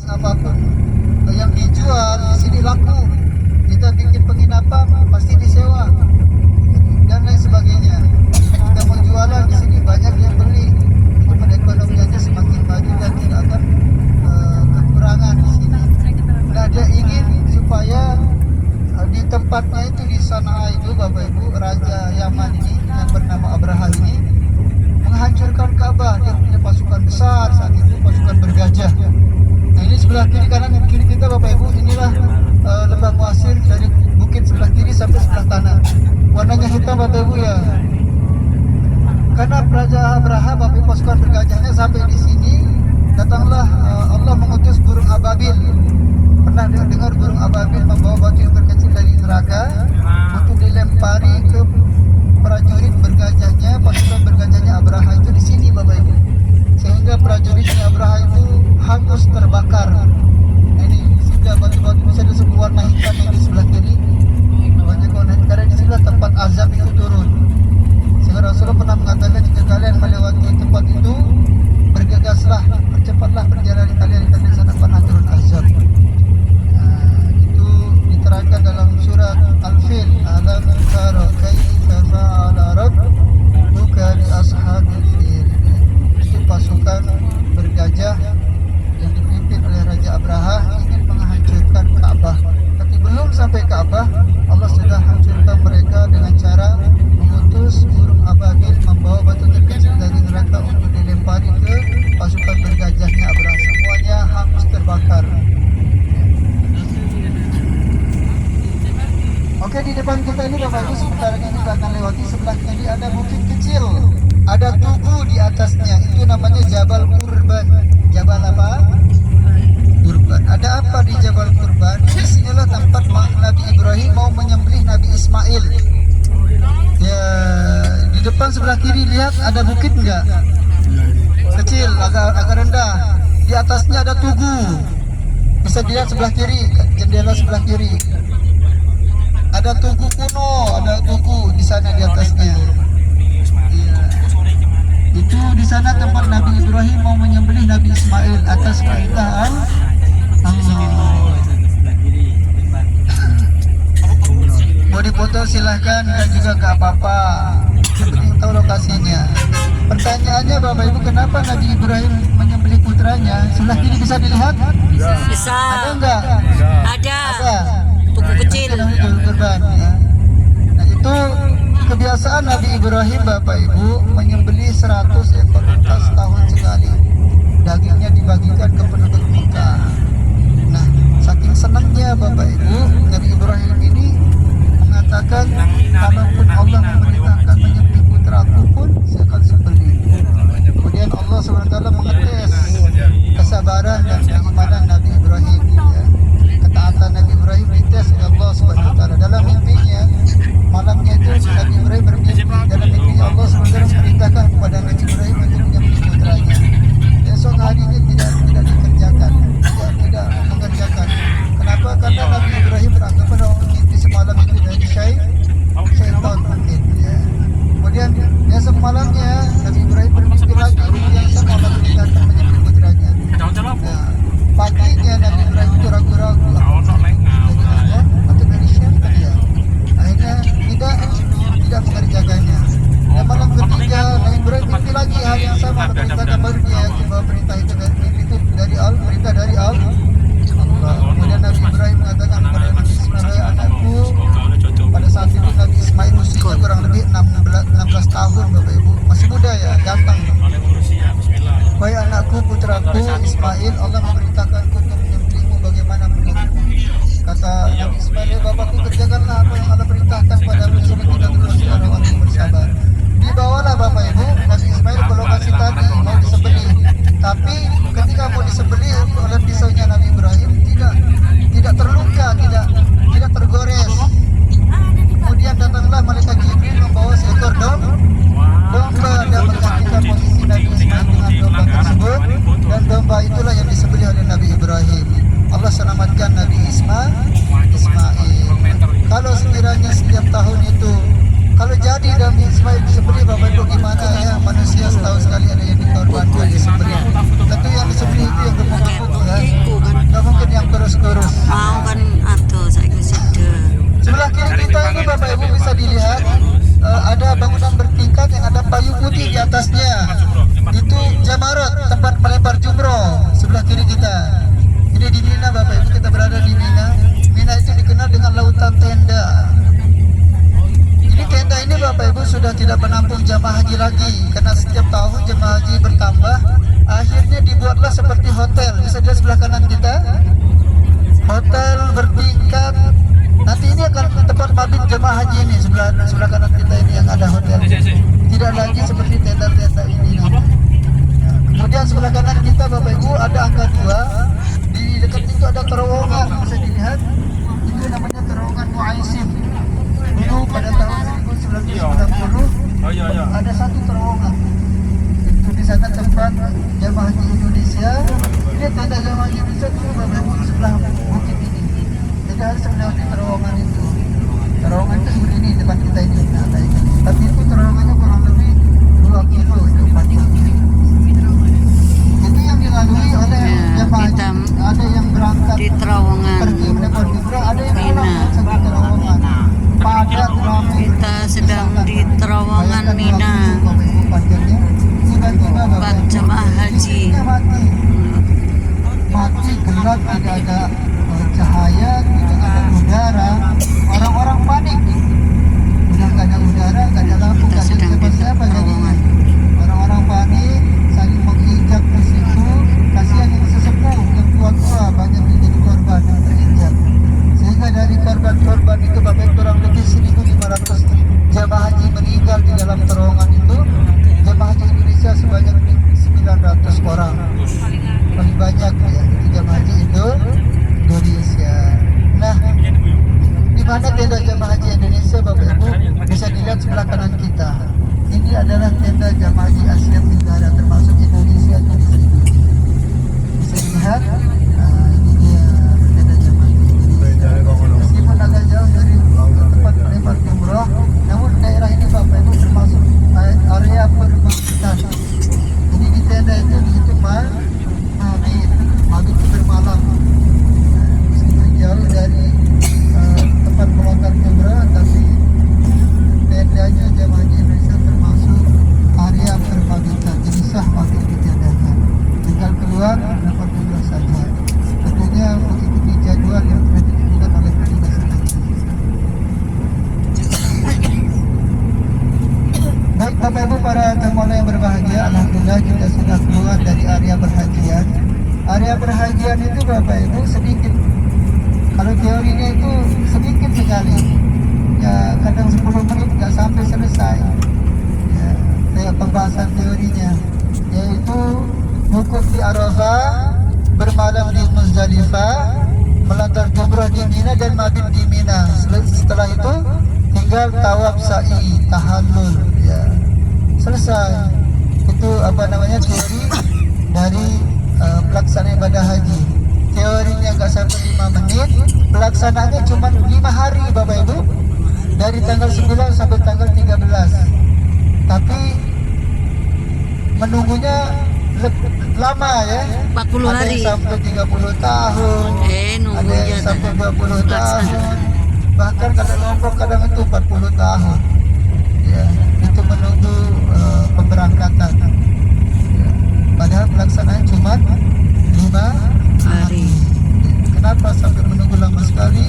apapun yang dijual di sini laku. Kita bikin penginapan pasti disewa dan lain sebagainya. Kita mau jualan di sini banyak yang beli. Itu perekonomiannya semakin maju dan tidak akan kekurangan di sini. Nah, dia ingin supaya di tempatnya itu di Sana'a itu, Bapak Ibu, Raja Yaman ini yang bernama Abraha ini menghancurkan Ka'bah. Dia punya pasukan besar saat itu, pasukan bergajah. Nah, ini sebelah kiri kanan kiri kita, Bapak Ibu, inilah lembah Muasir dari bukit sebelah kiri sampai sebelah kanan. Warnanya hitam, Bapak Ibu, ya. Karena Raja Abraha, Bapak Ibu, pasukan bergajahnya sampai di sini, datanglah Allah mengutus burung ababil. Pernah dengar burung ababil membawa batu yang terkecil dari neraka untuk dilempari ke prajurit bergajahnya, pasukan bergajahnya Abraha itu di sini, Bapak Ibu. Sehingga prajuritnya Abraha itu hangus terbakar. Nah, ini sudah batu-batu bisa disebut warna hitam yang di sebelah kiri. Banyak warna hitam karena di sini tempat azab itu turun. Sehingga Rasulullah pernah mengatakan, jika kalian melewati tempat itu, bergegaslah, percepatlah perjalanan kalian karena di sana pernah turun azab. Itu diterangkan dalam surat Al-Fil, alam tara kaifa fa'ala rabbuka bi ashabil fil. Itu pasukan bergajah yang dipimpin oleh Raja Abraha ingin menghancurkan Ka'bah. Tapi belum sampai Ka'bah, Allah sudah hancurkan mereka dengan cara mengutus burung ababil membawa batu terkecil dari neraka untuk dilempari ke pasukan bergajahnya Abraha. Semuanya hangus terbakar. Oke, di depan kita ini, Bapak Ibu, sebentar lagi kita akan lewati. Sebelah kiri ada bukit kecil, ada tugu di atasnya, itu namanya Jabal Qurban. Jabal apa? Qurban. Ada apa di Jabal Qurban? Disinilah tempat Nabi Ibrahim mau menyembelih Nabi Ismail. Ya, di depan sebelah kiri lihat ada bukit enggak? Kecil, agak rendah. Di atasnya ada tugu. Bisa dilihat sebelah kiri, jendela sebelah kiri. Ada tugu kuno, ada tugu di sana di atasnya. Iya. Itu di sana tempat Nabi Ibrahim mau menyembelih Nabi Ismail atas perintah Allah. Mau dipoto silahkan, dan juga gak apa-apa. Yang penting tahu lokasinya. Pertanyaannya, Bapak Ibu, kenapa Nabi Ibrahim menyembelih putranya? Sebelah kiri bisa dilihat? Bisa. Ada enggak? Ada. Ada. Tugu kecil. Kurban, ya. Nah, itu kebiasaan Nabi Ibrahim, Bapak Ibu, menyembelih 100 ekor unta setahun sekali. Dagingnya dibagikan ke penduduk Mekah. Nah, saking senangnya Bapak Ibu, Nabi Ibrahim ini mengatakan, kalaupun Allah memerintahkan menyembelih putraku pun saya akan sembelih. Kemudian Allah SWT mengetes kesabaran dan keimanan Nabi Ibrahim, ya. Ketaatan Nabi Ibrahim dites oleh Allah Subhanahu wa taala. Dalam mimpinya, malamnya itu Nabi Ibrahim bermimpi. Dalam mimpinya Allah SWT memerintahkan kepada Nabi Ibrahim untuk menyembelih putranya. Esok harinya tidak dikerjakan, tidak mengerjakan. Kenapa? Karena Nabi Ibrahim beranggapan bahwa mimpi semalam itu dari syaitan mungkin, ya. Kemudian esok malamnya Nabi Ibrahim bermimpi lagi yang sama, Allah memerintahkan menyembelih putranya. Nah, paginya Nabi Ibrahim itu ragu-ragu dari Allah atau dari syaitan, ya. Akhirnya tidak mengerjakannya. Dan malam ketiga Nabi Ibrahim mimpi lagi hal yang sama, Allah perintahkan, baru dia yakin bahwa perintah itu dari Allah, perintah dari Allah. Kemudian Nabi Ibrahim mengatakan kepada Nabi Ismail, "Hai anakku." Pada saat itu Nabi Ismail usianya kurang lebih 16 tahun, Bapak Ibu, masih muda, ya, ganteng. "Wahai anakku, putraku Ismail, Allah memerintahkanku untuk menyembelihmu, bagaimana menurutmu?" Kata Nabi Ismail, "Ya bapakku, kerjakanlah apa yang Allah perintahkan padamu, sebab tidak termasuk orang yang bersabar." Dibawalah Bapak Ibu Nabi Ismail ke lokasi tadi mau disembelih. Tapi ketika mau disembelih oleh pisaunya Nabi Ibrahim tidak terluka, tidak tergores. Kemudian datanglah malaikat Jibril membawa seekor domba dan menggantikan posisi Nabi Ismail dengan domba tersebut, dan domba itulah yang disembelih oleh Nabi Ibrahim. Allah selamatkan Nabi Ismail. Kalau sekiranya setiap tahun itu, kalau jadi Nabi Ismail disembelih, Bapak Ibu, gimana ya? Manusia setahun sekali ada yang dikorbankan disembelih. Tentu yang disembelih itu yang gemuk-gemuk ada bangunan bertingkat yang ada payung putih di atasnya. Itu Jamarot, tempat melempar jumroh sebelah kiri kita. Ini di Mina Bapak Ibu, kita berada di Mina. Mina itu dikenal dengan lautan tenda. Ini tenda ini Bapak Ibu sudah tidak menampung jamaah haji lagi karena setiap tahun jamaah haji bertambah. Akhirnya dibuatlah seperti hotel. Bisa dilihat sebelah kanan kita, hotel bertingkat. Nanti ini akan tempat mabit jemaah haji ini sebelah kanan kita ini yang ada hotel. Tidak lagi seperti tenda-tenda ini. Nah, kemudian sebelah kanan kita Bapak Ibu ada angka 2. Di dekat itu ada terowongan, bisa dilihat. Itu namanya terowongan Muaisim. Dulu pada tahun 1990 ada satu terowongan. Itu di sana tempat jemaah haji Indonesia. Ini tenda jemaah haji Indonesia dulu Bapak Ibu sebelah bukit ini. Tidak harus melewati terowongan itu. Terowongan itu seperti ini depan kita ini. Nah, tapi itu terowongannya kurang lebih 2 kilo itu panjang. Itu yang dilalui oleh jemaah haji. Ada yang berangkat Di terowongan pergi melempar jumroh, ada yang pulang satu terowongan. Padat ramai. kita sedang di terowongan Mina. Panjangnya tiba-tiba Tempat jemaah haji. Mati gelap, tidak ada cahaya, tidak ada udara. Orang-orang panik. Udah gak ada udara, gak ada lampu, gak ada siapa-siapa. Jadi orang-orang panik, saling menginjak di situ. Kasihan yang sesepuh, yang tua-tua banyak yang jadi korban yang terinjak. Sehingga dari korban-korban itu Bapak kurang lebih 1.500 jemaah haji meninggal di dalam terowongan itu. Jemaah haji Indonesia sebanyak 900 orang. Paling banyak ya, itu jemaah haji Indonesia. Nah, di mana tenda jemaah haji Indonesia Bapak Ibu bisa dilihat sebelah kanan kita. Ini adalah tenda jemaah haji Asia Tenggara termasuk Indonesia di sini. Bisa dilihat, nah ini dia tenda jemaah haji Indonesia. Meskipun agak jauh dari tempat melempar jumroh, namun daerah ini Bapak Ibu termasuk area perbukitan. Jadi di tenda itu di situ mabit itu bermalam. Meskipun jauh dari tempat melempar jumroh, tapi tendanya jemaah haji Indonesia termasuk area permabitan. Jadi sah mabit di tendanya. Tinggal keluar melempar jumroh saja. Tentunya mengikuti jadwal yang telah ditentukan oleh petugas haji. Baik Bapak Ibu para tamu yang berbahagia, alhamdulillah kita sudah keluar dari area perhajian. Area perhajian itu Bapak Ibu sedikit. Kalau teorinya itu sedikit sekali. Ya kadang 10 menit nggak sampai selesai. Ya, kayak pembahasan teorinya, yaitu wukuf di Arafah, bermalam di Muzdalifah, melontar jumrah di Mina dan mabit di Mina. Setelah itu tinggal tawaf sa'i, tahallul, ya selesai. Itu teori dari pelaksanaan ibadah haji. Teorinya nggak sampai 5 menit, pelaksanaannya cuma 5 hari Bapak Ibu, dari tanggal 9 sampai tanggal 13. Tapi menunggunya lama ya, 40 ada hari. yang sampai 30 tahun, ada nunggunya yang sampai 20 tahun, bahkan kalau Lombok kadang itu 40 tahun ya, itu menunggu pemberangkatan ya. Padahal pelaksanaan cuma 5 hari. Kenapa sampai menunggu lama sekali?